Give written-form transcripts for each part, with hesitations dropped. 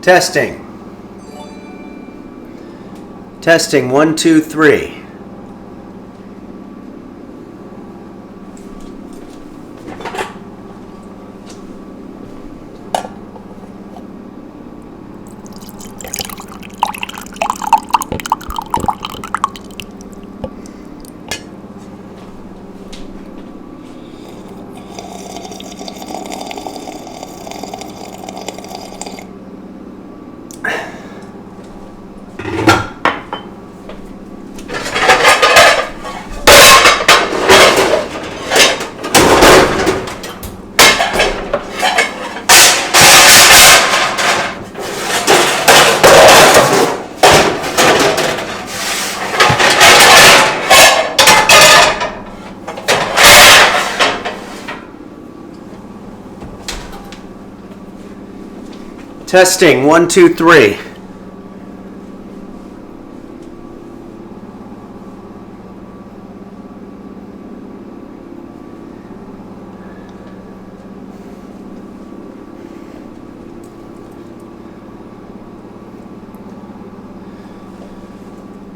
Testing. Testing 1, 2, 3. Testing 1, 2, 3.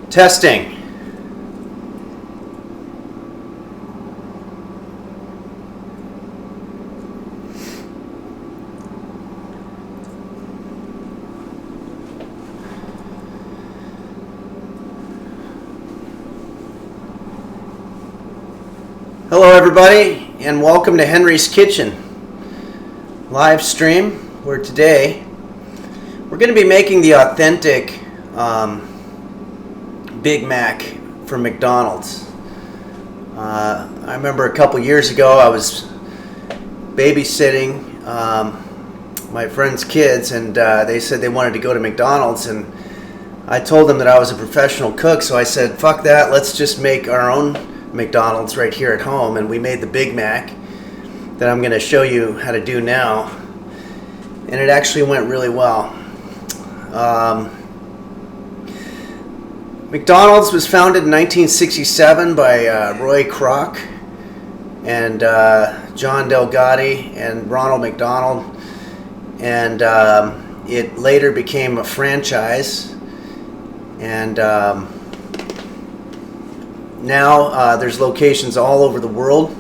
Testing. Hello everybody, and welcome to Henry's Kitchen live stream, where today we're going to be making the authentic Big Mac from McDonald's. I remember a couple years ago I was babysitting my friend's kids, and they said they wanted to go to McDonald's, and I told them that I was a professional cook, so I said, fuck that, let's just make our own McDonald's right here at home. And we made the Big Mac that I'm going to show you how to do now, and it actually went really well. McDonald's was founded in 1967 by Roy Kroc and John Delgatti and Ronald McDonald, and it later became a franchise, and now there's locations all over the world.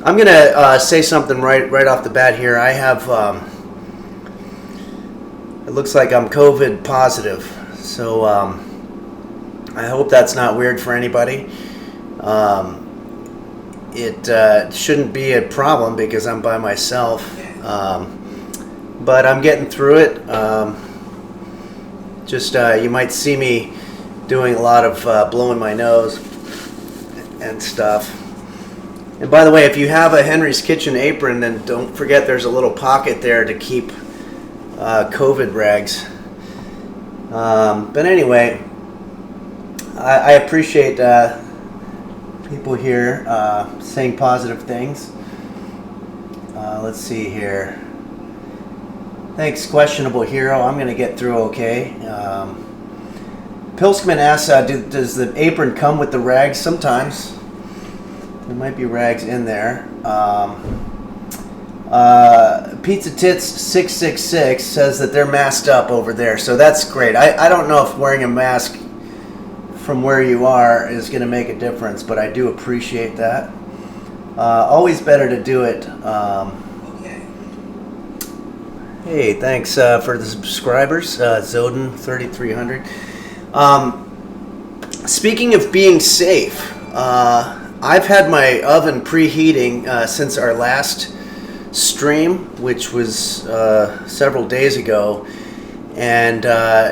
I'm going to say something right off the bat here. I have, it looks like I'm COVID positive, so I hope that's not weird for anybody. It shouldn't be a problem because I'm by myself, but I'm getting through it. You might see me doing a lot of blowing my nose and stuff. And by the way, if you have a Henry's Kitchen apron, then don't forget there's a little pocket there to keep COVID rags. But anyway, I appreciate people here saying positive things. Let's see here. Thanks, Questionable Hero. I'm going to get through okay. Pilskman asks, does the apron come with the rags? Sometimes. There might be rags in there. Pizza Tits 666 says that they're masked up over there, so that's great. I don't know if wearing a mask from where you are is going to make a difference, but I do appreciate that. Always better to do it. Okay. Hey, thanks for the subscribers, Zoden 3300. Speaking of being safe, I've had my oven preheating since our last stream, which was several days ago, and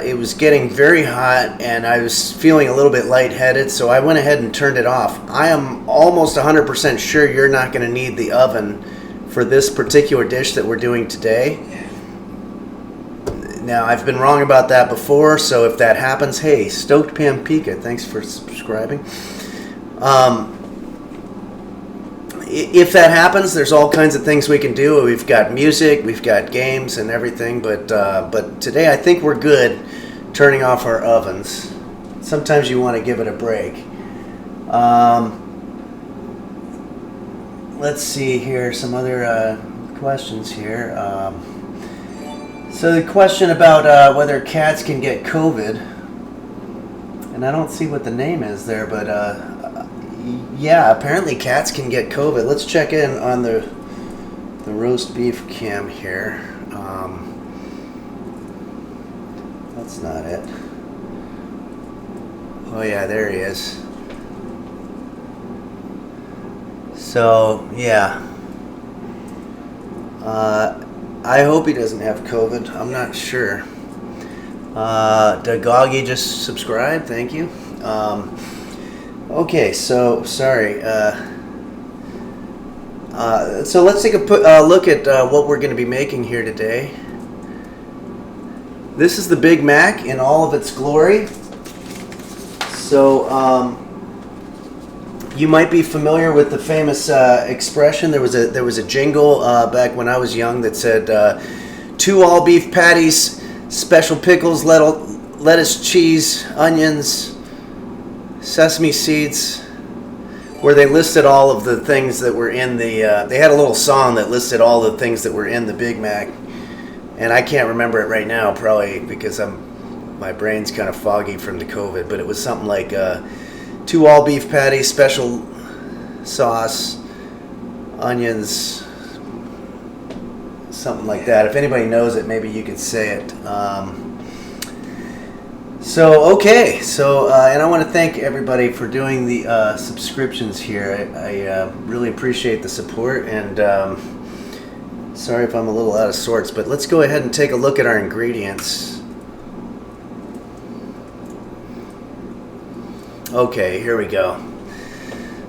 it was getting very hot, and I was feeling a little bit lightheaded, so I went ahead and turned it off. I am almost 100% sure you're not going to need the oven for this particular dish that we're doing today. Now, I've been wrong about that before, so if that happens, hey, Stoked Pampika, thanks for subscribing. If that happens, there's all kinds of things we can do. We've got music, we've got games and everything, but today I think we're good turning off our ovens. Sometimes you want to give it a break. Let's see here, some other questions here. So the question about whether cats can get COVID, and I don't see what the name is there, but yeah, apparently cats can get COVID. Let's check in on the roast beef cam here. That's not it. Oh yeah, there he is. So yeah, I hope he doesn't have COVID. I'm not sure. Dagoggy just subscribed. Thank you. Okay, so sorry. So let's take a look at what we're going to be making here today. This is the Big Mac in all of its glory. So you might be familiar with the famous expression. There was a jingle back when I was young that said 2 all beef patties, special pickles, lettuce, cheese, onions, sesame seeds, where they listed all of the things that were in the they had a little song that listed all the things that were in the Big Mac, and I can't remember it right now, probably because my brain's kind of foggy from the COVID, but it was something like 2 all beef patties, special sauce, onions, something like that. If anybody knows it, maybe you could say it. Okay, and I want to thank everybody for doing the subscriptions here. I really appreciate the support, and sorry if I'm a little out of sorts, but let's go ahead and take a look at our ingredients. Okay, here we go.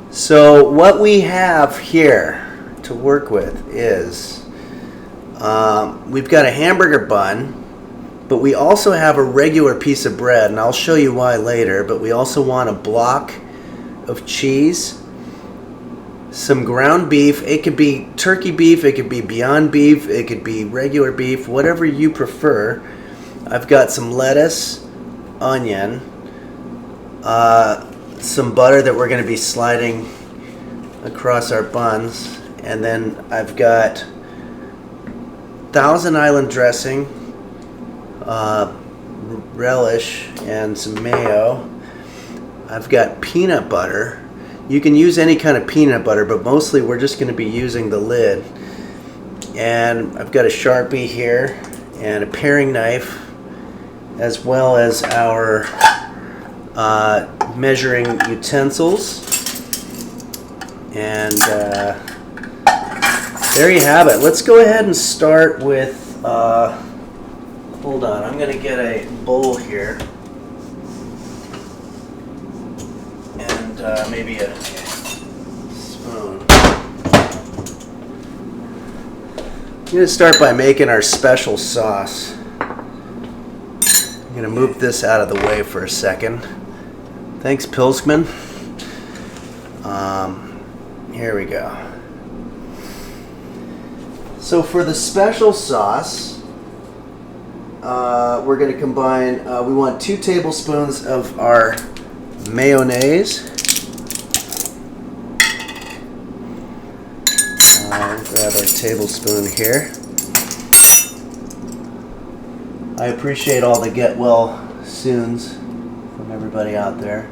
So what we have here to work with is we've got a hamburger bun, but we also have a regular piece of bread, and I'll show you why later, but we also want a block of cheese, some ground beef. It could be turkey beef, it could be Beyond Beef, it could be regular beef, whatever you prefer. I've got some lettuce, onion, some butter that we're going to be sliding across our buns, and then I've got Thousand Island dressing, relish, and some mayo. I've got peanut butter. You can use any kind of peanut butter, but mostly we're just going to be using the lid. And I've got a Sharpie here and a paring knife, as well as our measuring utensils. And there you have it. Let's go ahead and start with hold on, I'm going to get a bowl here and maybe a spoon. I'm going to start by making our special sauce. I'm going to move this out of the way for a second. Thanks, Pilsman. Here we go. So for the special sauce, we're going to combine, we want 2 tablespoons of our mayonnaise. I'll grab our tablespoon here. I appreciate all the get well soons from everybody out there.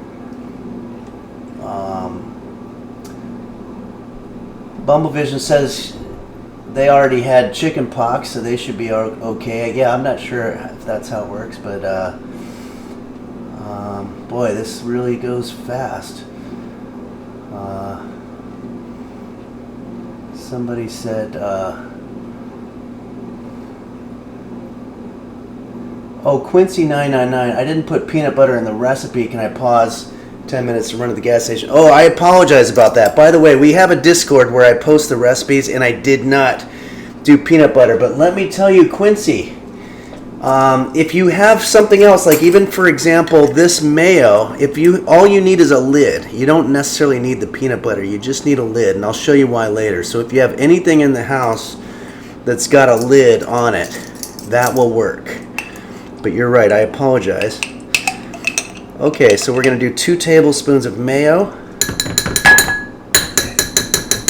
Bumblevision says they already had chicken pox, so they should be okay. Yeah, I'm not sure if that's how it works, but boy, this really goes fast. Somebody said, oh, Quincy999, I didn't put peanut butter in the recipe. Can I pause 10 minutes to run to the gas station? Oh, I apologize about that. By the way, we have a Discord where I post the recipes, and I did not do peanut butter. But let me tell you, Quincy, if you have something else, like even, for example, this mayo, all you need is a lid. You don't necessarily need the peanut butter. You just need a lid, and I'll show you why later. So if you have anything in the house that's got a lid on it, that will work. But you're right, I apologize. Okay, so we're going to do 2 tablespoons of mayo.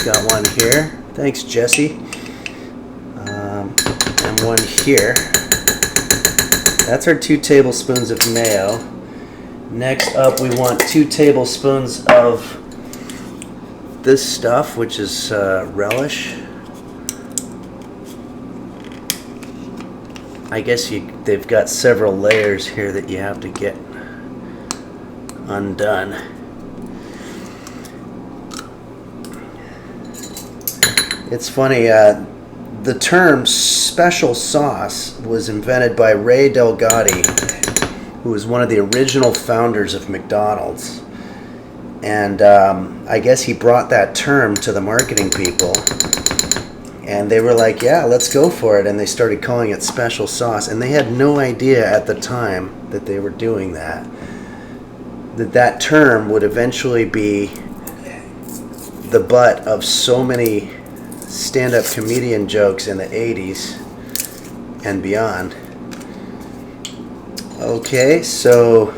Got one here. Thanks, Jesse. And one here. That's our 2 tablespoons of mayo. Next up, we want 2 tablespoons of this stuff, which is relish. I guess they've got several layers here that you have to get undone. It's funny, the term special sauce was invented by Ray Delgatti, who was one of the original founders of McDonald's. And I guess he brought that term to the marketing people. And they were like, yeah, let's go for it. And they started calling it special sauce. And they had no idea at the time that they were doing that. That term would eventually be the butt of so many stand-up comedian jokes in the 80s and beyond. Okay, so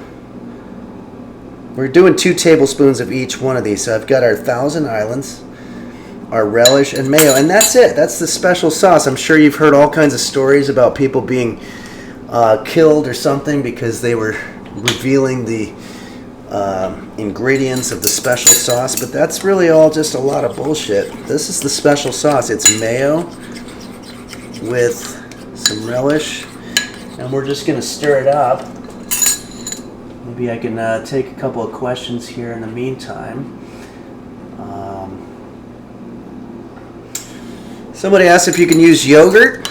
we're doing 2 tablespoons of each one of these. So I've got our Thousand Islands, our relish, and mayo, and that's it. That's the special sauce. I'm sure you've heard all kinds of stories about people being killed or something because they were revealing the ingredients of the special sauce, but that's really all just a lot of bullshit. This is the special sauce. It's mayo with some relish, and we're just going to stir it up. Maybe I can take a couple of questions here in the meantime. Somebody asked if you can use yogurt.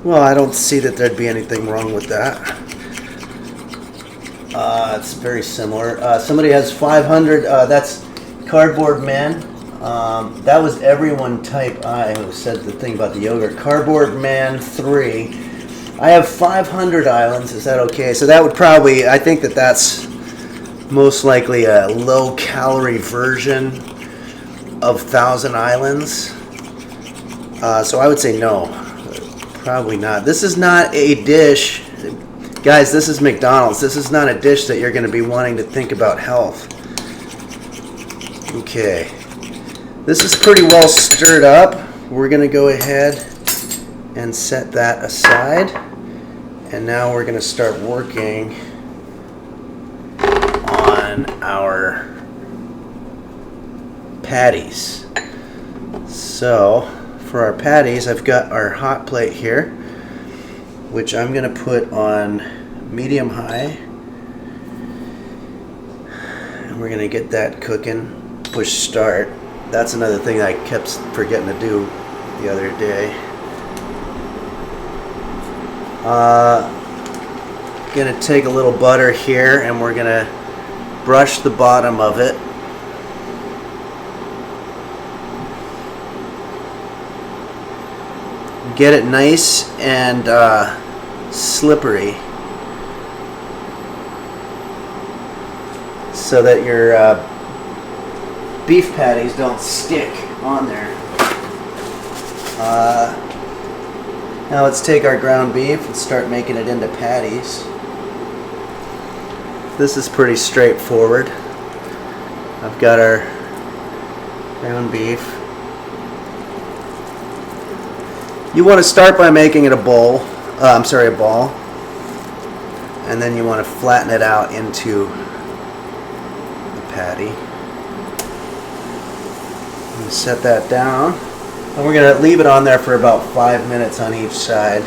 Well, I don't see that there'd be anything wrong with that. It's very similar. Somebody has 500. That's Cardboard Man. That was everyone type I who said the thing about the yogurt. Cardboard Man 3. I have 500 islands. Is that okay? So that would probably, I think that's most likely a low-calorie version of Thousand Islands. So I would say no. Probably not. This is not a dish. Guys, this is McDonald's. This is not a dish that you're going to be wanting to think about health. Okay. This is pretty well stirred up. We're going to go ahead and set that aside. And now we're going to start working on our patties. So, for our patties, I've got our hot plate here, which I'm going to put on medium-high. And we're going to get that cooking. Push start. That's another thing I kept forgetting to do the other day. Going to take a little butter here, and we're going to brush the bottom of it. Get it nice and slippery so that your beef patties don't stick on there. Now let's take our ground beef and start making it into patties. This is pretty straightforward. I've got our ground beef. You want to start by making it a ball, and then you want to flatten it out into the patty. And set that down, and we're going to leave it on there for about 5 minutes on each side.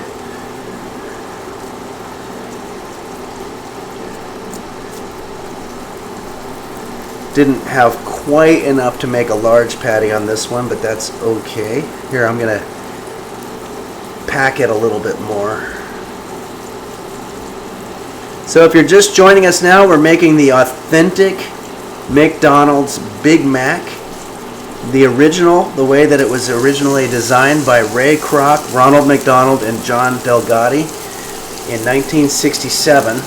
Didn't have quite enough to make a large patty on this one, but that's okay. Here, I'm going to pack it a little bit more. So if you're just joining us now, we're making the authentic McDonald's Big Mac. The original, the way that it was originally designed by Ray Kroc, Ronald McDonald, and John Delgatti in 1967.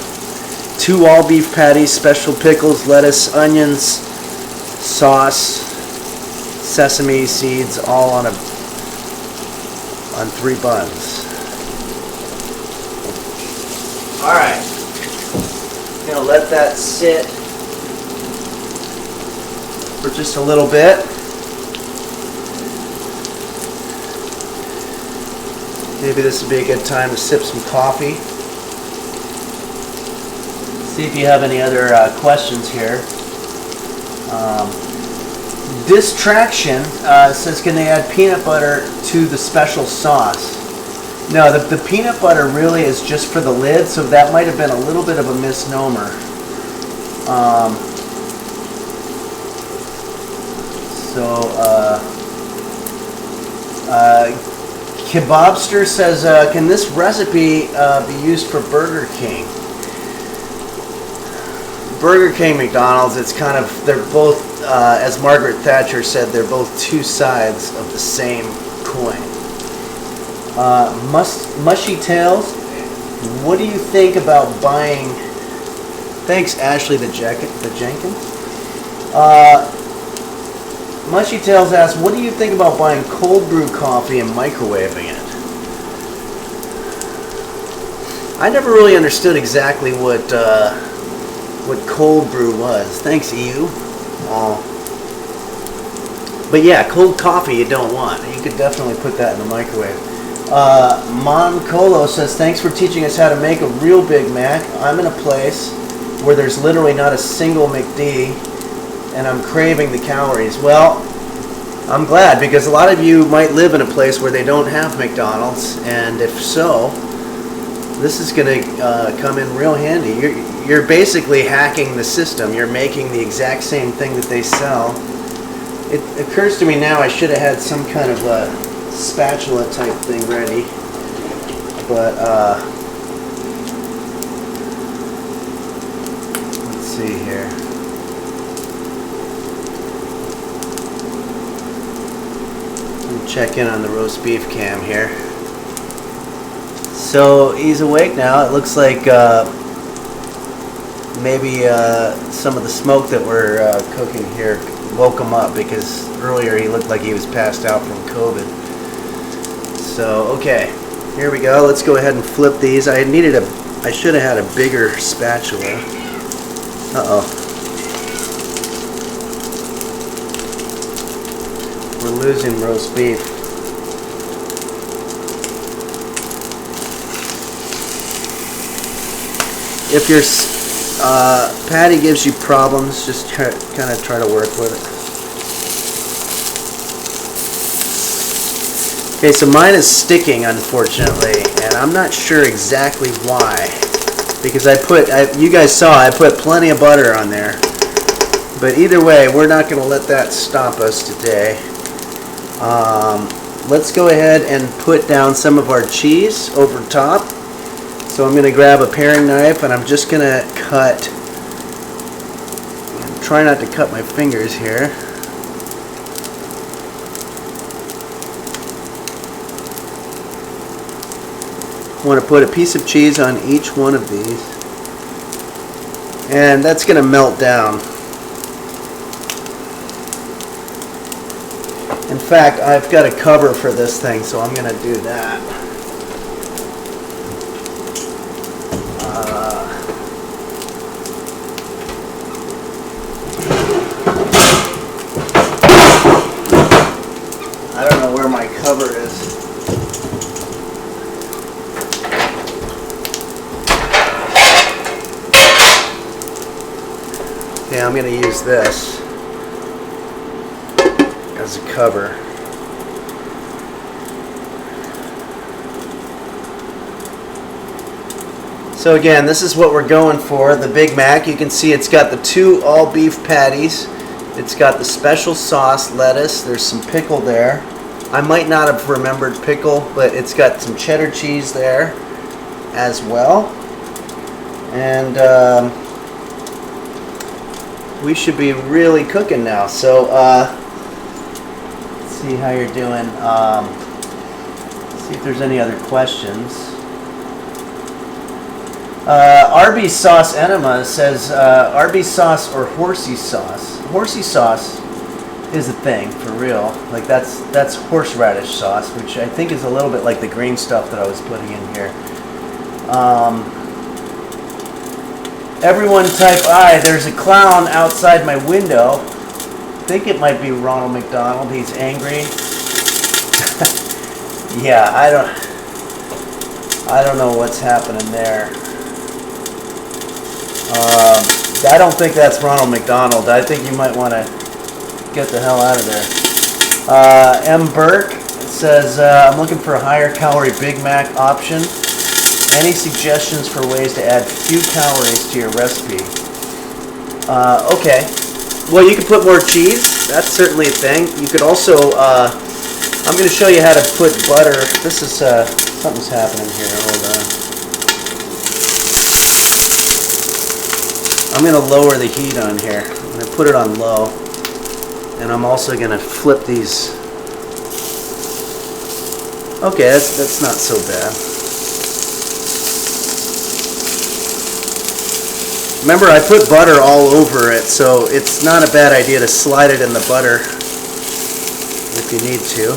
2 all-beef patties, special pickles, lettuce, onions, sauce, sesame seeds, all on 3 buns. Alright. Gonna let that sit for just a little bit. Maybe this would be a good time to sip some coffee. See if you have any other questions here. Distraction says, can they add peanut butter to the special sauce? No, the peanut butter really is just for the lid, so that might have been a little bit of a misnomer. Kebabster says, can this recipe be used for Burger King? Burger King, McDonald's, it's kind of, they're both, as Margaret Thatcher said, they're both two sides of the same coin. Mushy Tails, what do you think about buying, thanks Ashley the Jenkins. Mushy Tails asks, what do you think about buying cold brew coffee and microwaving it? I never really understood exactly what cold brew was. Thanks, EU. But yeah, cold coffee you don't want. You could definitely put that in the microwave. Moncolo says, thanks for teaching us how to make a real Big Mac. I'm in a place where there's literally not a single McD, and I'm craving the calories. Well, I'm glad, because a lot of you might live in a place where they don't have McDonald's, and if so, this is going to come in real handy. You're basically hacking the system. You're making the exact same thing that they sell. It occurs to me now I should have had some kind of a spatula type thing ready, but let's see here. Check in on the roast beef cam here. So he's awake now. It looks like maybe some of the smoke that we're cooking here woke him up, because earlier he looked like he was passed out from COVID. So okay, here we go. Let's go ahead and flip these. I should have had a bigger spatula. Uh-oh. We're losing roast beef. If your patty gives you problems, just kind of try to work with it. Okay, so mine is sticking, unfortunately, and I'm not sure exactly why. Because you guys saw, I put plenty of butter on there. But either way, we're not going to let that stop us today. Let's go ahead and put down some of our cheese over top. So I'm going to grab a paring knife, and I'm just going to try not to cut my fingers here. I want to put a piece of cheese on each one of these, and that's going to melt down. In fact, I've got a cover for this thing, so I'm going to do that. I don't know where my cover is. Okay, I'm going to use this as a cover. So again, this is what we're going for, the Big Mac. You can see it's got the 2 all beef patties. It's got the special sauce, lettuce, there's some pickle there. I might not have remembered pickle, but it's got some cheddar cheese there as well. And we should be really cooking now. So let's see how you're doing. See if there's any other questions. Arby's Sauce Enema says, Arby's sauce or horsey sauce? Horsey sauce is a thing, for real. Like that's horseradish sauce, which I think is a little bit like the green stuff that I was putting in here. Everyone type I. There's a clown outside my window. I think it might be Ronald McDonald. He's angry. Yeah, I don't know what's happening there. I don't think that's Ronald McDonald. I think you might want to get the hell out of there. M. Burke says, I'm looking for a higher calorie Big Mac option. Any suggestions for ways to add few calories to your recipe? Okay. Well, you could put more cheese. That's certainly a thing. You could also, I'm going to show you how to put butter. This is, something's happening here. Hold on. I'm going to lower the heat on here. I'm going to put it on low. And I'm also going to flip these. Okay, that's not so bad. Remember, I put butter all over it, so it's not a bad idea to slide it in the butter if you need to.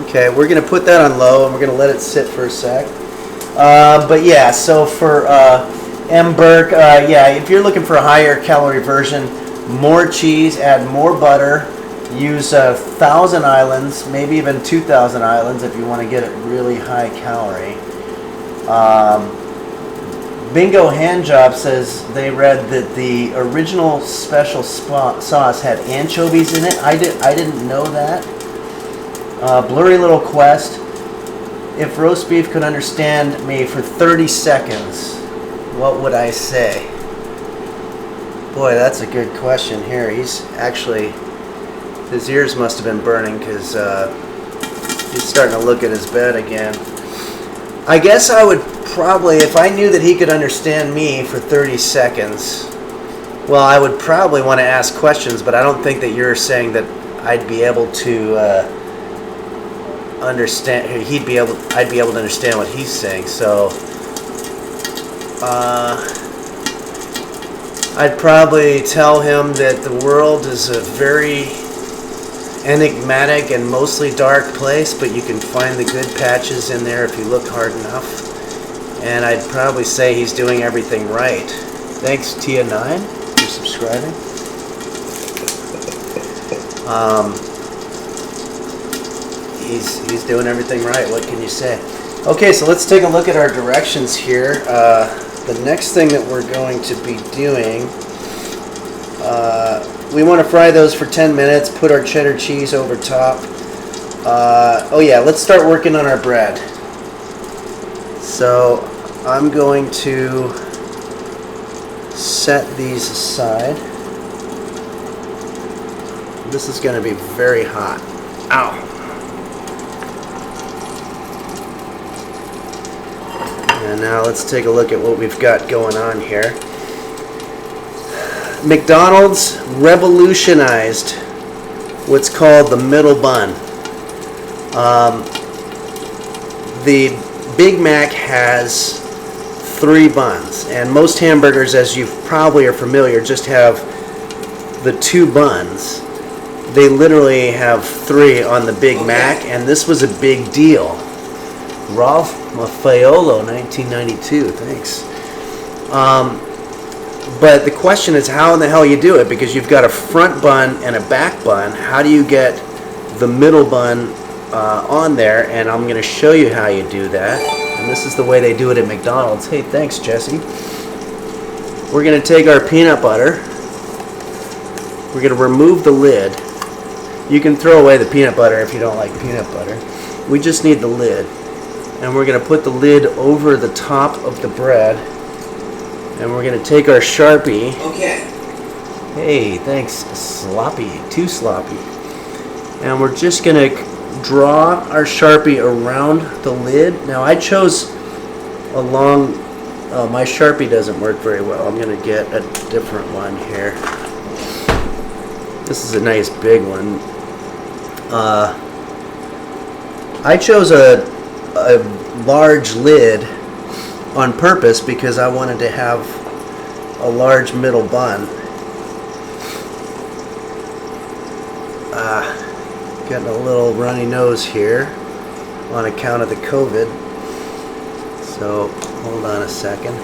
Okay, we're going to put that on low, and we're going to let it sit for a sec. But yeah, so for M. Burke, yeah, if you're looking for a higher calorie version, more cheese, add more butter, use 1,000 islands, maybe even 2,000 islands if you want to get it really high calorie. Bingo Handjob says they read that the original special sauce had anchovies in it. I didn't know that. Blurry Little Quest. If roast beef could understand me for 30 seconds, what would I say? Boy, that's a good question here. He's actually, his ears must have been burning because he's starting to look at his bed again. I guess I would probably, if I knew that he could understand me for 30 seconds, well, I would probably want to ask questions, but I don't think that you're saying that I'd be able to understand, I'd be able to understand what he's saying, so I'd probably tell him that the world is a very enigmatic and mostly dark place, but you can find the good patches in there if you look hard enough. And I'd probably say he's doing everything right. Thanks, Tia9, for subscribing. He's doing everything right. What can you say? Okay, so let's take a look at our directions here. The next thing that we're going to be doing, we want to fry those for 10 minutes, put our cheddar cheese over top. Oh yeah, let's start working on our bread. So I'm going to set these aside. This is going to be very hot. Ow. And now let's take a look at what we've got going on here. McDonald's revolutionized what's called the middle bun. The Big Mac has 3 buns, and most hamburgers, as you probably are familiar, just have the 2 buns. They literally have 3 on the Big Mac, and this was a big deal. Ralph Maffaiolo, 1992, thanks. But the question is how in the hell you do it, because you've got a front bun and a back bun. How do you get the middle bun on there? And I'm going to show you how you do that. And this is the way they do it at McDonald's. Hey, thanks, Jesse. We're going to take our peanut butter. We're going to remove the lid. You can throw away the peanut butter if you don't like peanut butter. We just need the lid. And we're going to put the lid over the top of the bread. And we're going to take our Sharpie. Okay. Hey, thanks, Sloppy. Too sloppy. And we're just going to draw our Sharpie around the lid. Now, I chose a long... Oh, my Sharpie doesn't work very well. I'm going to get a different one here. This is a nice big one. I chose a large lid on purpose because I wanted to have a large middle bun. Getting a little runny nose here on account of the COVID. So hold on a second.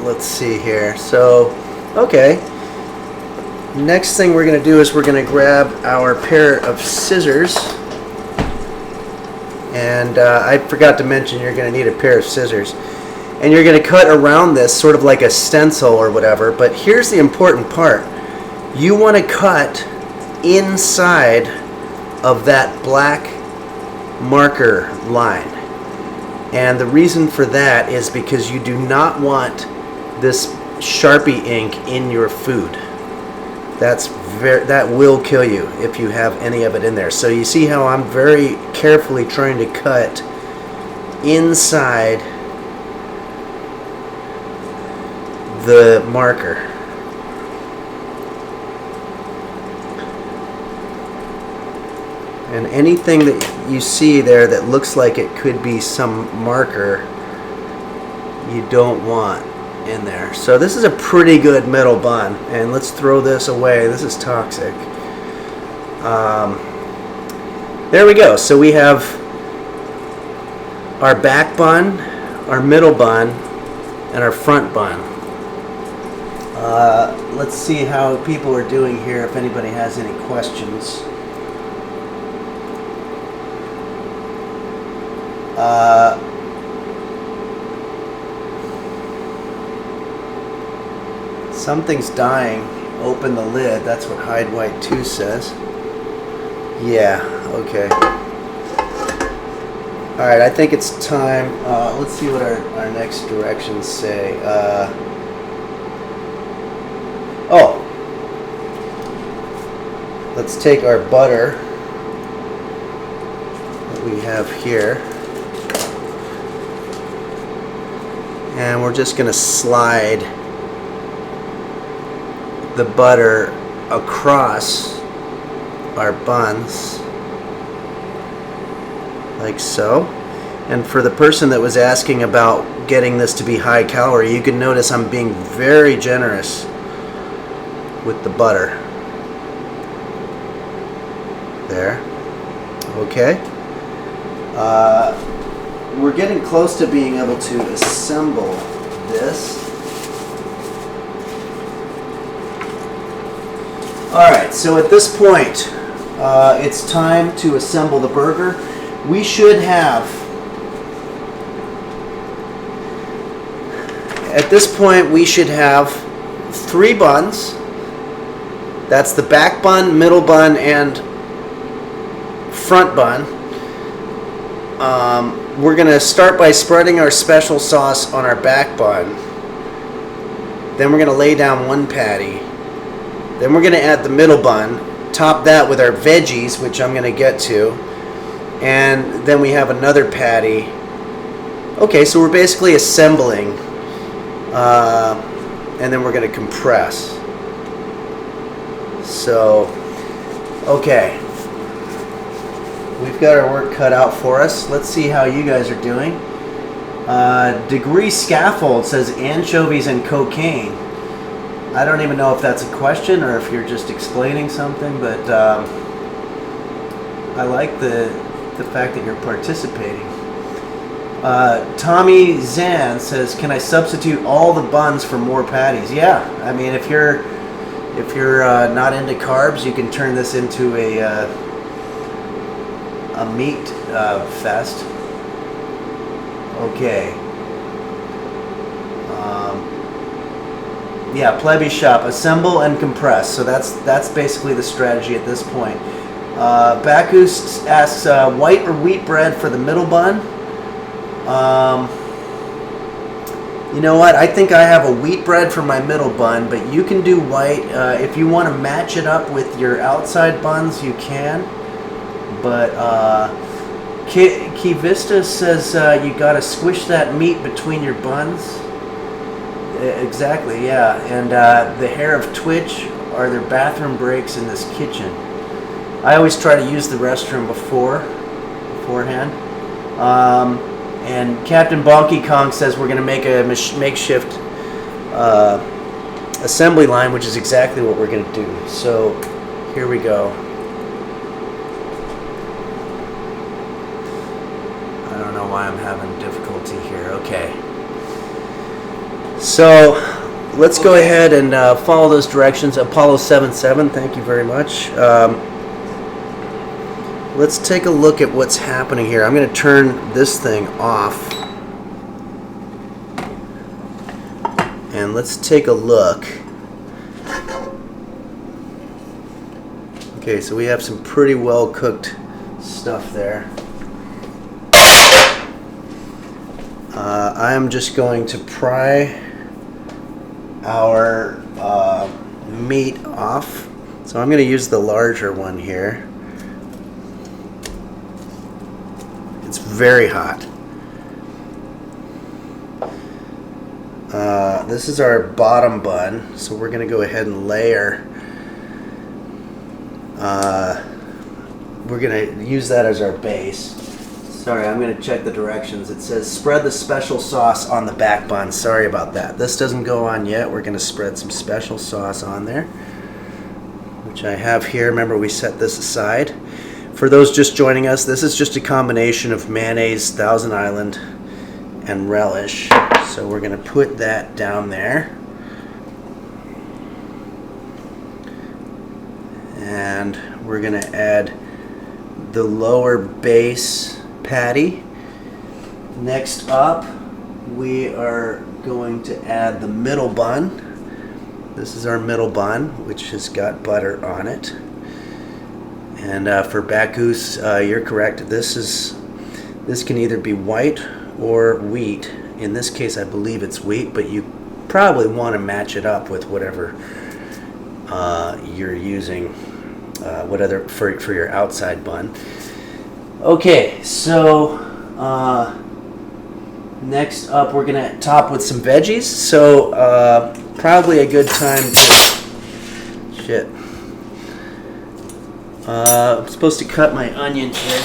Let's see here. So, okay. Next thing we're going to do is we're going to grab our pair of scissors. And I forgot to mention you're going to need a pair of scissors. And you're going to cut around this sort of like a stencil or whatever. But here's the important part. You want to cut inside of that black marker line. And the reason for that is because you do not want this Sharpie ink in your food. That will kill you if you have any of it in there. So you see how I'm very carefully trying to cut inside the marker. And anything that you see there that looks like it could be some marker, you don't want in there. So this is a pretty good middle bun, and let's throw this away. This is toxic. There we go. So we have our back bun, our middle bun, and our front bun. Let's see how people are doing here, if anybody has any questions. Something's dying. Open the lid. That's what Hide White 2 says. Yeah, okay. Alright, I think it's time. Let's see what our next directions say. Let's take our butter that we have here. And we're just going to slide the butter across our buns like so. And for the person that was asking about getting this to be high calorie, you can notice I'm being very generous with the butter. There. Okay. We're getting close to being able to assemble this. Alright, so at this point, it's time to assemble the burger. We should have, at this point, we should have 3 buns. That's the back bun, middle bun, and front bun. We're going to start by spreading our special sauce on our back bun. Then we're going to lay down 1 patty. Then we're going to add the middle bun, top that with our veggies, which I'm going to get to, and then we have another patty. Okay, so we're basically assembling, and then we're going to compress. So, okay. We've got our work cut out for us. Let's see how you guys are doing. Degree Scaffold says anchovies and cocaine. I don't even know if that's a question or if you're just explaining something, but I like the fact that you're participating. Tommy Zan says, "Can I substitute all the buns for more patties?" Yeah, I mean, if you're not into carbs, you can turn this into a meat fest. Okay. Yeah, Plebby Shop, assemble and compress. So that's basically the strategy at this point. Bacchus asks, white or wheat bread for the middle bun? You know what? I think I have a wheat bread for my middle bun, but you can do white. If you want to match it up with your outside buns, you can. But Key Vista says you got to squish that meat between your buns. Exactly, yeah. And the hair of Twitch are their bathroom breaks in this kitchen. I always try to use the restroom beforehand. And Captain Bonky Kong says we're going to make a makeshift assembly line, which is exactly what we're going to do. So here we go. I don't know why I'm having difficulty here. Okay. So let's go ahead and follow those directions. Apollo 77, thank you very much. Let's take a look at what's happening here. I'm going to turn this thing off. And let's take a look. Okay, so we have some pretty well cooked stuff there. I am just going to pry our meat off. So I'm going to use the larger one here. It's very hot. This is our bottom bun, so we're going to go ahead and layer. We're going to use that as our base. Sorry, I'm going to check the directions. It says spread the special sauce on the back bun. Sorry about that. This doesn't go on yet. We're going to spread some special sauce on there, which I have here. Remember, we set this aside. For those just joining us, this is just a combination of mayonnaise, Thousand Island, and relish. So we're going to put that down there. And we're going to add the lower base patty. Next up, we are going to add the middle bun. This is our middle bun, which has got butter on it. And for Bacchus, you're correct. This can either be white or wheat. In this case, I believe it's wheat, but you probably want to match it up with whatever you're using, for your outside bun. Okay, so next up, we're gonna top with some veggies. So probably a good time to shit. I'm supposed to cut my onion here.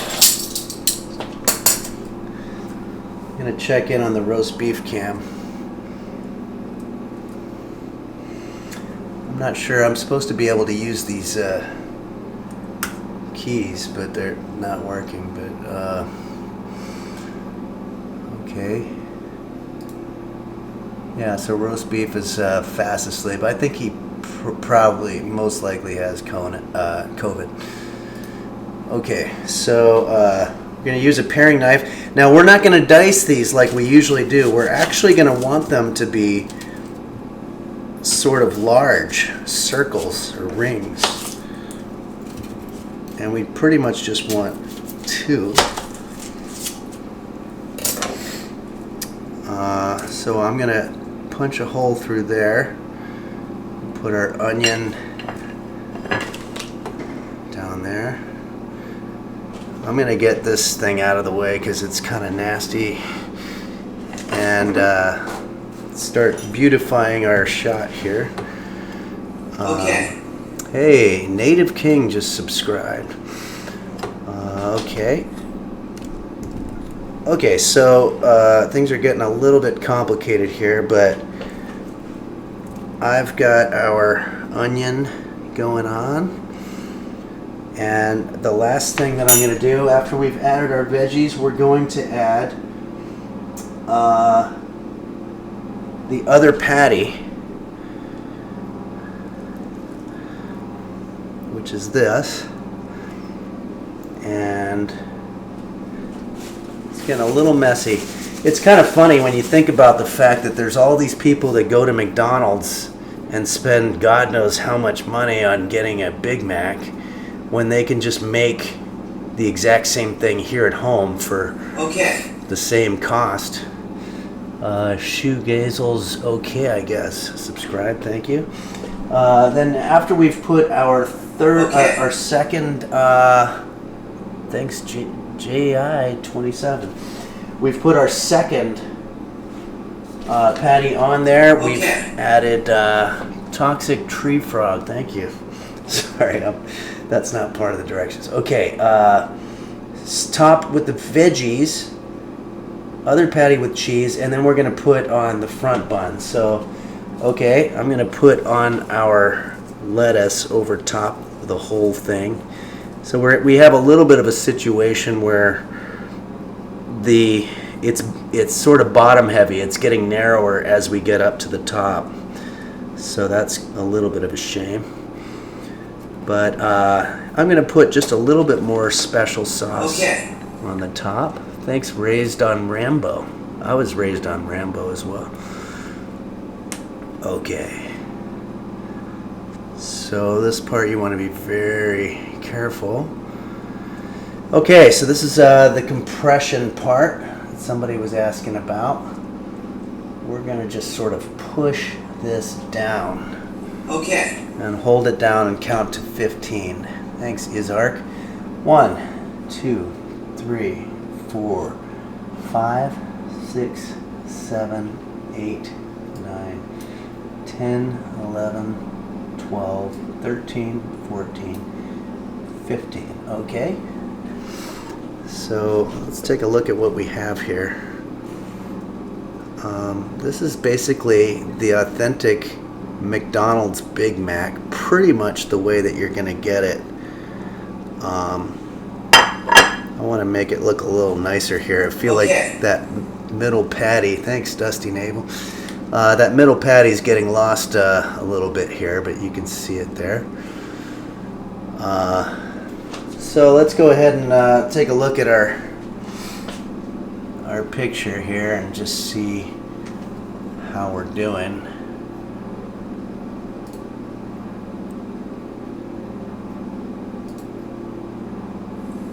I'm gonna check in on the roast beef cam. I'm not sure. I'm supposed to be able to use these keys, but they're not working. But okay. Yeah, so roast beef is fast asleep. I think he probably, most likely has COVID. Okay, so we're going to use a paring knife. Now, we're not going to dice these like we usually do. We're actually going to want them to be sort of large circles or rings. And we pretty much just want two. So I'm going to punch a hole through there. Put our onion down there. I'm going to get this thing out of the way because it's kind of nasty. And start beautifying our shot here. Okay. Hey, Native King just subscribed. Okay. Okay, so things are getting a little bit complicated here, but I've got our onion going on. And the last thing that I'm going to do after we've added our veggies, we're going to add the other patty, which is this. And it's getting a little messy. It's kind of funny when you think about the fact that there's all these people that go to McDonald's and spend God knows how much money on getting a Big Mac when they can just make the exact same thing here at home for the same cost. Shoegazel's okay, I guess. Subscribe, thank you. Then after we've put our our second, thanks JI27. We've put our second patty on there. We've added toxic tree frog. Thank you. Sorry, that's not part of the directions. Okay, top with the veggies, other patty with cheese, and then we're going to put on the front bun. So, okay, I'm going to put on our lettuce over top of the whole thing. So we have a little bit of a situation where it's sort of bottom heavy. It's getting narrower as we get up to the top. So that's a little bit of a shame. But I'm going to put just a little bit more special sauce on the top. Thanks, Raised on Rambo. I was raised on Rambo as well. Okay. So this part you want to be very careful. Okay, so this is the compression part that somebody was asking about. We're going to just sort of push this down. Okay. And hold it down and count to 15. Thanks, Izark. 1, 2, 3, 4, 5, 6, 7, 8, 9, 10, 11, 12, 13, 14, 15. Okay? So let's take a look at what we have here. This is basically the authentic McDonald's Big Mac, pretty much the way that you're going to get it. I want to make it look a little nicer here. I feel like that middle patty, thanks Dusty Navel, that middle patty is getting lost a little bit here, but you can see it there. So let's go ahead and take a look at our picture here and just see how we're doing.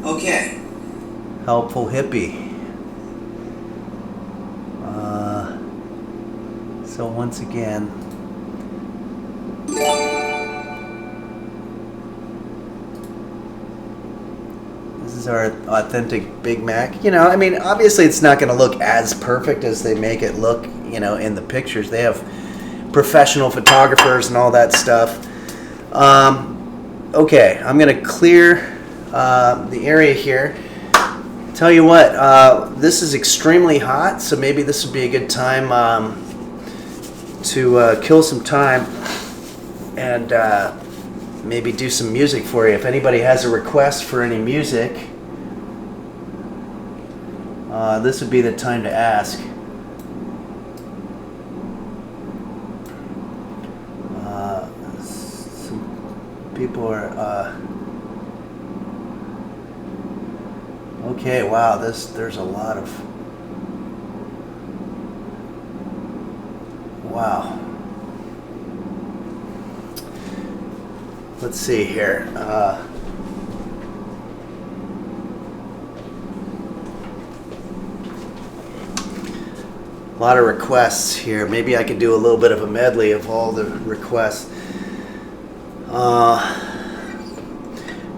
Okay. Helpful hippie. So once again, this is our authentic Big Mac. You know, I mean, obviously it's not going to look as perfect as they make it look, you know, in the pictures. They have professional photographers and all that stuff. Okay, I'm going to clear the area here. Tell you what, this is extremely hot, so maybe this would be a good time to kill some time and maybe do some music for you. If anybody has a request for any music, this would be the time to ask. Some people are okay. Wow, there's a lot of wow. Let's see here. A lot of requests here. Maybe I could do a little bit of a medley of all the requests.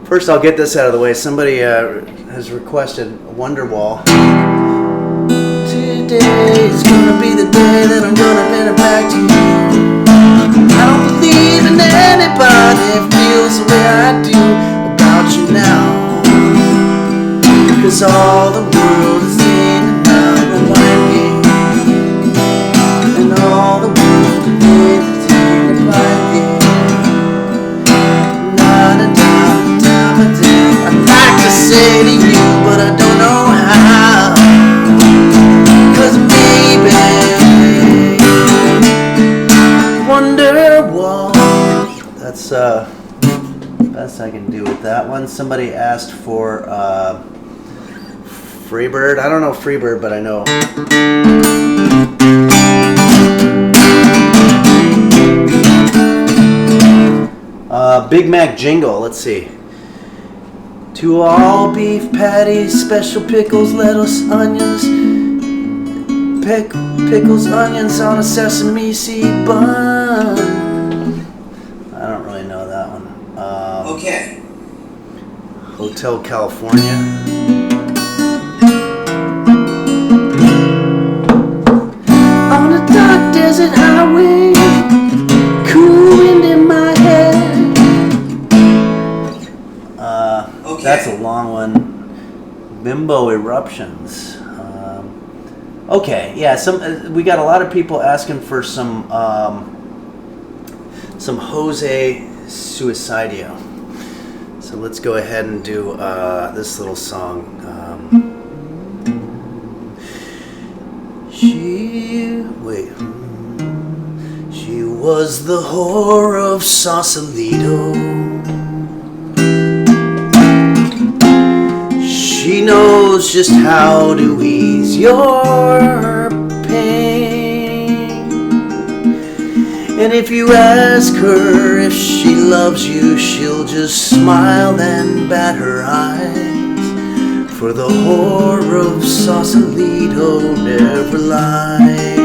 First, I'll get this out of the way. Somebody has requested Wonderwall. Today is gonna be the day that I'm gonna get it back to you. I don't believe in anybody feels the way I do about you now. Cause all the world is in another one game. And all the world is in a blind game. Not a time, I'd like to say to you, but I don't know how. Cause maybe Wonderwall. That's best I can do with that one. Somebody asked for Freebird. I don't know Freebird, but I know Big Mac Jingle. Let's see. To all beef patties, special pickles, lettuce, onions, pickles, onions on a sesame seed bun. I don't really know that one. Okay. Hotel California. On a dark desert highway, cool wind in my head. That's a long one. Bimbo Eruptions. Okay, yeah. We got a lot of people asking for some Jose Suicidio. So let's go ahead and do this little song. She was the whore of Sausalito. She knows just how to ease your pain. And if you ask her if she loves you, she'll just smile and bat her eyes. For the whore of Sausalito never lies.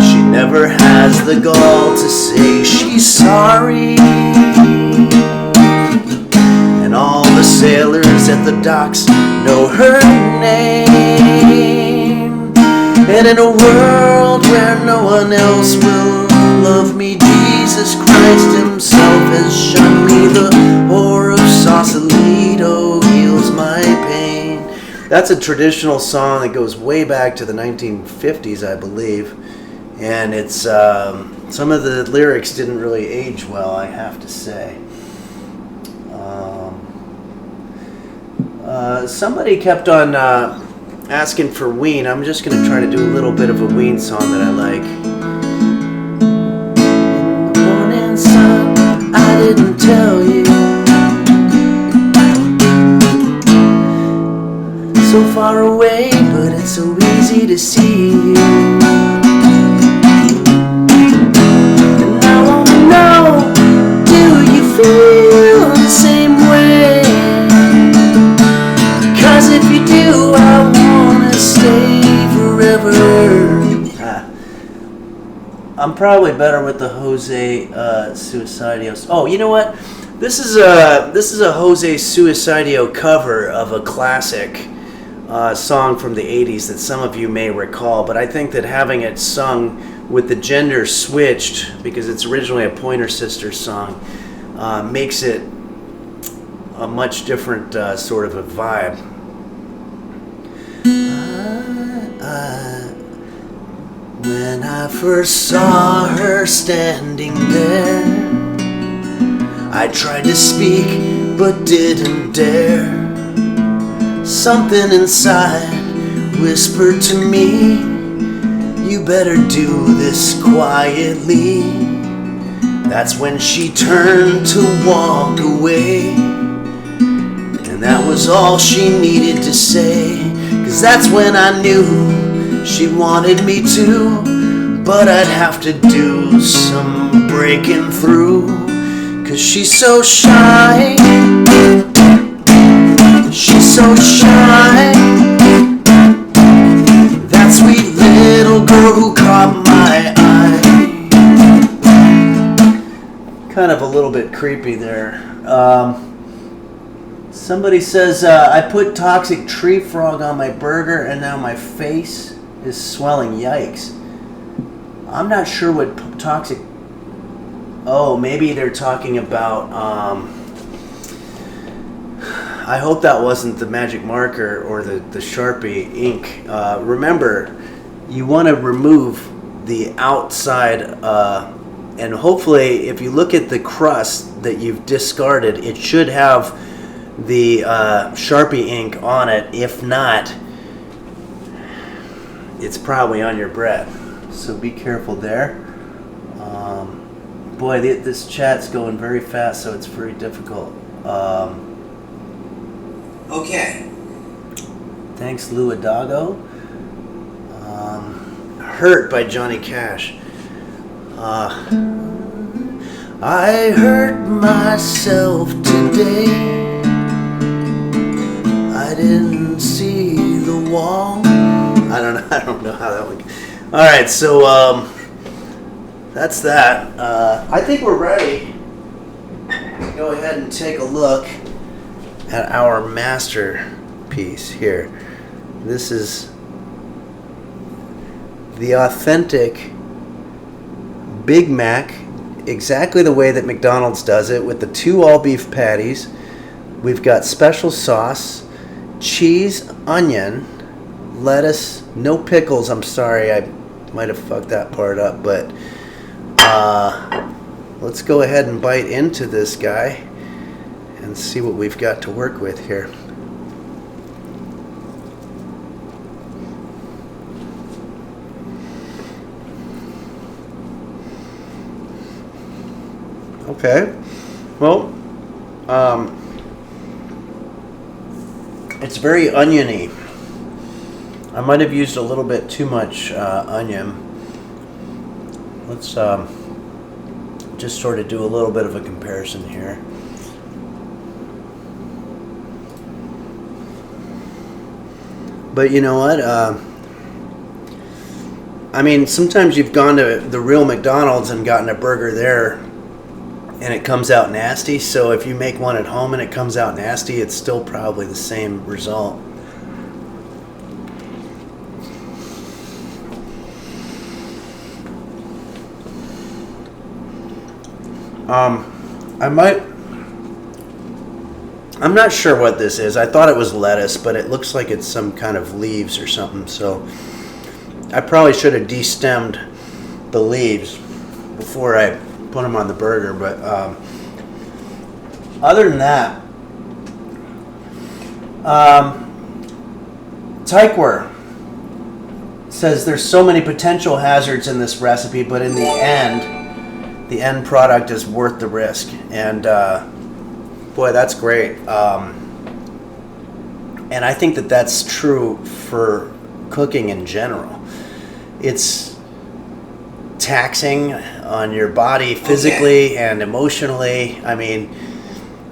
She never has the gall to say she's sorry. And all the sailors at the docks know her name. And in a world where no one else will love me, Jesus Christ himself has shown me. The whore of Sausalito heals my pain. That's a traditional song that goes way back to the 1950s, I believe. And it's some of the lyrics didn't really age well, I have to say. Somebody kept on asking for Ween. I'm just going to try to do a little bit of a Ween song that I like. In the morning sun, I didn't tell you. So far away, but it's so easy to see you. And I want to know, do you feel the same way? Cause if you do, I wanna stay forever. I'm probably better with the Jose Suicidio. Oh, you know what? This is a Jose Suicidio cover of a classic song from the 80s that some of you may recall. But I think that having it sung with the gender switched, because it's originally a Pointer Sisters song, makes it a much different sort of a vibe. When I first saw her standing there, I tried to speak but didn't dare. Something inside whispered to me, you better do this quietly. That's when she turned to walk away. And that was all she needed to say. Cause that's when I knew she wanted me to. But I'd have to do some breaking through. Cause she's so shy. She's so shy. That sweet little girl who caught my eye. Kind of a little bit creepy there. Somebody says, I put toxic tree frog on my burger and now my face is swelling. Yikes. I'm not sure what toxic... Oh, maybe they're talking about... I hope that wasn't the magic marker or the Sharpie ink. Remember, you want to remove the outside, and hopefully if you look at the crust that you've discarded, it should have the Sharpie ink on it. If not, it's probably on your bread. So be careful there. Boy, this chat's going very fast, so it's very difficult. Okay. Thanks, Luadago. Hurt by Johnny Cash. I hurt myself today. I didn't see the wall. I don't know how that would. All right, so that's that. I think we're ready to go ahead and take a look at our masterpiece here. This is the authentic Big Mac, exactly the way that McDonald's does it, with the 2 all-beef patties. We've got special sauce, cheese, onion, lettuce, no pickles. I'm sorry, I might have fucked that part up, but let's go ahead and bite into this guy and see what we've got to work with here. Okay. Well, it's very oniony. I might have used a little bit too much onion. Let's just sort of do a little bit of a comparison here. But you know what? I mean, sometimes you've gone to the real McDonald's and gotten a burger there and it comes out nasty. So if you make one at home and it comes out nasty, it's still probably the same result. I'm not sure what this is. I thought it was lettuce, but it looks like it's some kind of leaves or something. So I probably should have destemmed the leaves before I put them on the burger. But other than that, Tykwer says there's so many potential hazards in this recipe, but in the end product is worth the risk. And boy, that's great. And I think that that's true for cooking in general. It's taxing on your body physically and emotionally. I mean,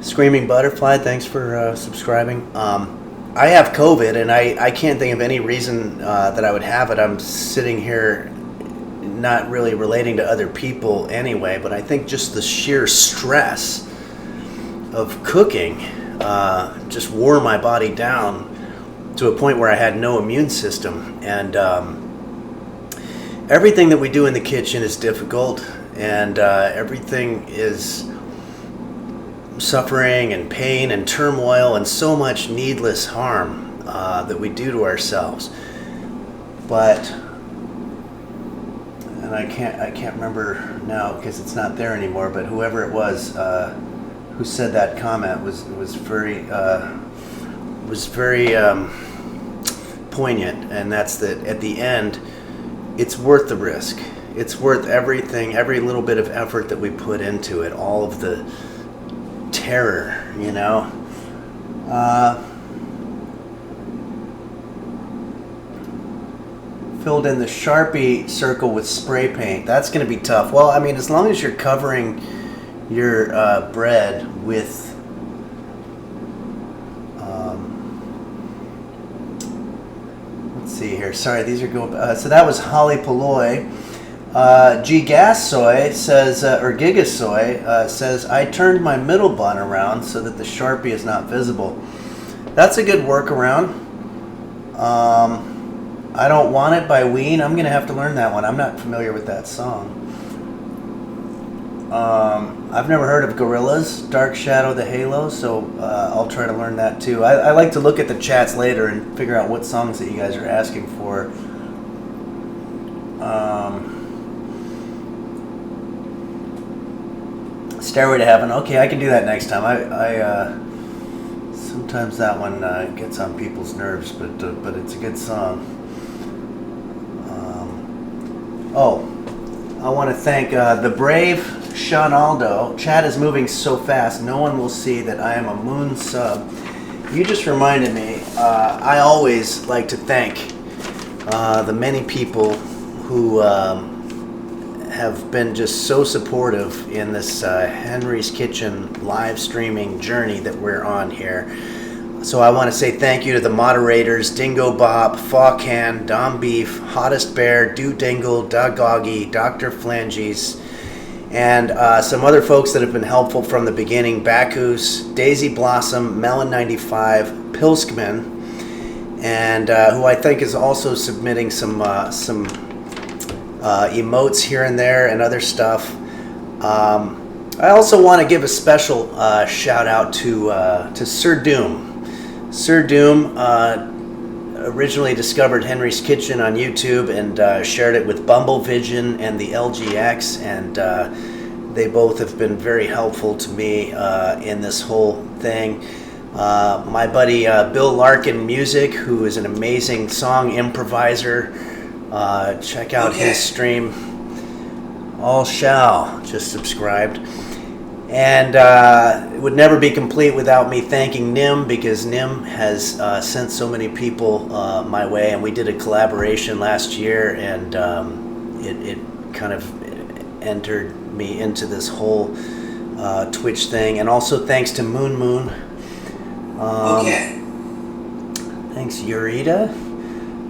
Screaming Butterfly, thanks for subscribing. I have COVID, and I can't think of any reason that I would have it. I'm sitting here not really relating to other people anyway, but I think just the sheer stress of cooking just wore my body down to a point where I had no immune system. And everything that we do in the kitchen is difficult, and everything is suffering and pain and turmoil and so much needless harm that we do to ourselves. But and I can't remember now because it's not there anymore, but whoever it was who said that comment was very poignant, and that's that at the end it's worth the risk. It's worth everything, every little bit of effort that we put into it, all of the terror, you know. Filled in the Sharpie circle with spray paint. That's going to be tough. Well, I mean, as long as you're covering your bread with let's see here. Sorry, these are going. So that was Holly Polloy. G Gas Soy says, or Gigasoy says, I turned my middle bun around so that the Sharpie is not visible. That's a good workaround. I Don't Want It by Ween. I'm going to have to learn that one. I'm not familiar with that song. I've never heard of Gorillaz, Dark Shadow the Halo, so I'll try to learn that too. I like to look at the chats later and figure out what songs that you guys are asking for. Stairway to Heaven. Okay, I can do that next time. I sometimes that one gets on people's nerves, but it's a good song. I want to thank the brave Sean Aldo. Chat is moving so fast, no one will see that I am a Moon sub. You just reminded me. I always like to thank the many people who have been just so supportive in this Henry's Kitchen live streaming journey that we're on here. So I want to say thank you to the moderators, Dingo Bob, Fawcan, Dom Beef, Hottest Bear, Do Dingle, Dogoggy, Dr. Flanges, and some other folks that have been helpful from the beginning, Bacchus, Daisy Blossom, Melon95, Pilskman, and who I think is also submitting some emotes here and there and other stuff. I also want to give a special shout out to Sir Doom. Sir Doom originally discovered Henry's Kitchen on YouTube and shared it with Bumble Vision and the LGX, and they both have been very helpful to me in this whole thing. My buddy Bill Larkin Music, who is an amazing song improviser. Check out his stream. All Shall just subscribed. And it would never be complete without me thanking Nim, because Nim has sent so many people my way, and we did a collaboration last year, and it kind of entered me into this whole Twitch thing. And also thanks to Moon Moon. Okay. Thanks, Eureka.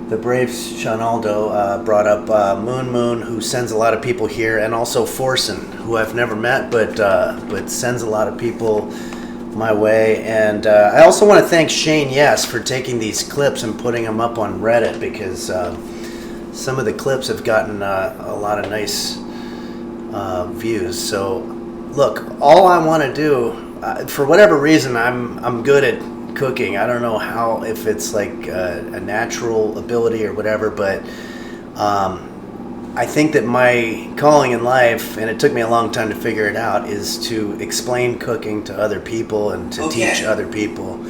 The brave Shanaldo brought up Moon Moon, who sends a lot of people here, and also Forsen, who I've never met, but sends a lot of people my way. And I also want to thank Shane Yes for taking these clips and putting them up on Reddit, because some of the clips have gotten a lot of nice views. So look, all I want to do, for whatever reason, I'm good at cooking. I don't know how, if it's like a natural ability or whatever, but I think that my calling in life, and it took me a long time to figure it out, is to explain cooking to other people and to teach other people.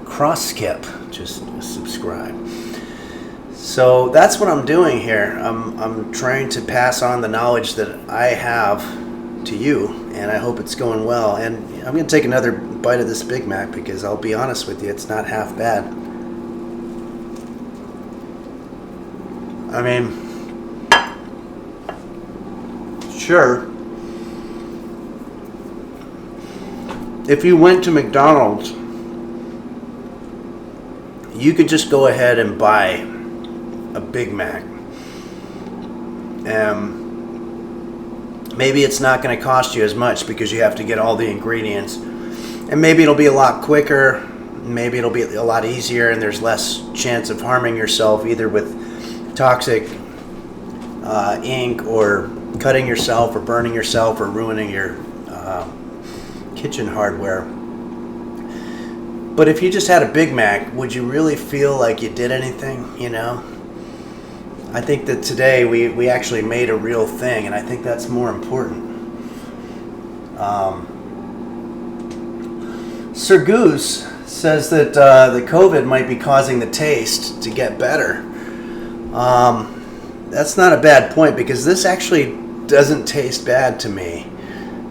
Cross skip, just subscribe. So that's what I'm doing here. I'm trying to pass on the knowledge that I have to you, and I hope it's going well. And I'm going to take another bite of this Big Mac, because I'll be honest with you, it's not half bad. I mean, sure, if you went to McDonald's, you could just go ahead and buy a Big Mac. Maybe it's not going to cost you as much because you have to get all the ingredients. And maybe it'll be a lot quicker. Maybe it'll be a lot easier, and there's less chance of harming yourself, either with toxic ink, or cutting yourself, or burning yourself, or ruining your kitchen hardware. But if you just had a Big Mac, would you really feel like you did anything, you know? I think that today we actually made a real thing, and I think that's more important. Sir Goose says that the COVID might be causing the taste to get better. That's not a bad point, because this actually doesn't taste bad to me.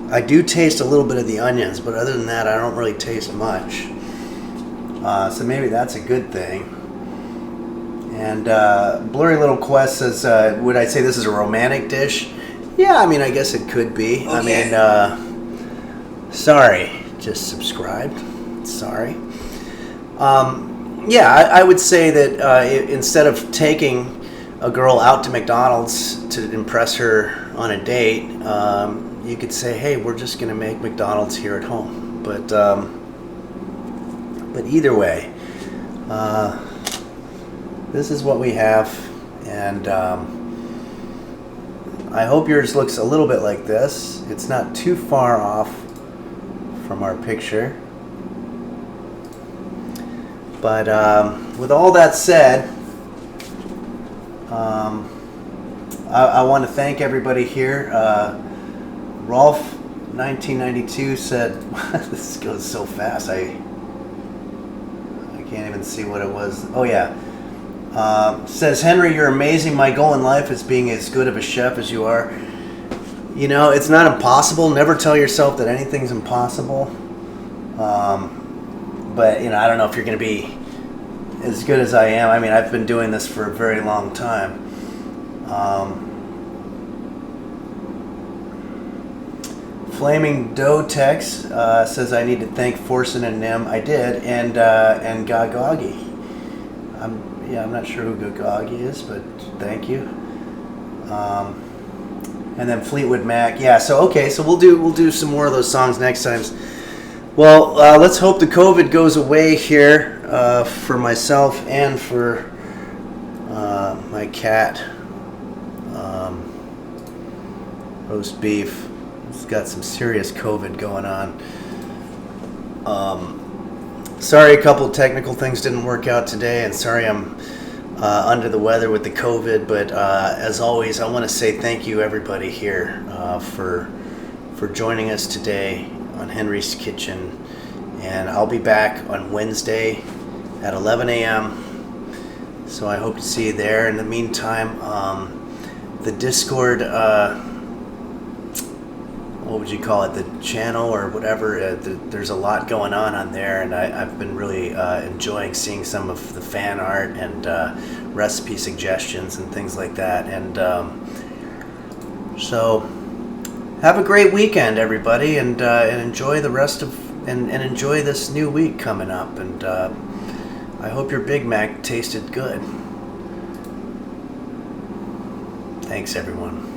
I do taste a little bit of the onions, but other than that, I don't really taste much. So maybe that's a good thing. And Blurry Little Quest says, would I say this is a romantic dish? Yeah, I mean, I guess it could be. Okay. I mean, sorry, just subscribed. Sorry. Yeah, I would say that instead of taking a girl out to McDonald's to impress her on a date, you could say, hey, we're just going to make McDonald's here at home. But either way, this is what we have, and I hope yours looks a little bit like this. It's not too far off from our picture. But with all that said, I want to thank everybody here. Rolf 1992 said, this goes so fast, I can't even see what it was. Oh yeah. Says, Henry, you're amazing. My goal in life is being as good of a chef as you are. You know, it's not impossible. Never tell yourself that anything's impossible. But, you know, I don't know if you're going to be as good as I am. I mean, I've been doing this for a very long time. Flaming Dough Tex says I need to thank Forsen and Nim. I did, and Gagagi. I'm not sure who Gagagi is, but thank you. And then Fleetwood Mac. Yeah, so okay, so we'll do some more of those songs next time. Well, let's hope the COVID goes away here for myself and for my cat. Roast beef. It's got some serious COVID going on. Sorry a couple technical things didn't work out today, and sorry I'm under the weather with the COVID, but as always, I want to say thank you everybody here for joining us today on Henry's Kitchen, and I'll be back on Wednesday at 11 a.m. So I hope to see you there. In the meantime, the Discord what would you call it, the channel or whatever. There's a lot going on there, and I've been really enjoying seeing some of the fan art and recipe suggestions and things like that. And so have a great weekend, everybody, and enjoy the rest of and enjoy this new week coming up. And I hope your Big Mac tasted good. Thanks, everyone.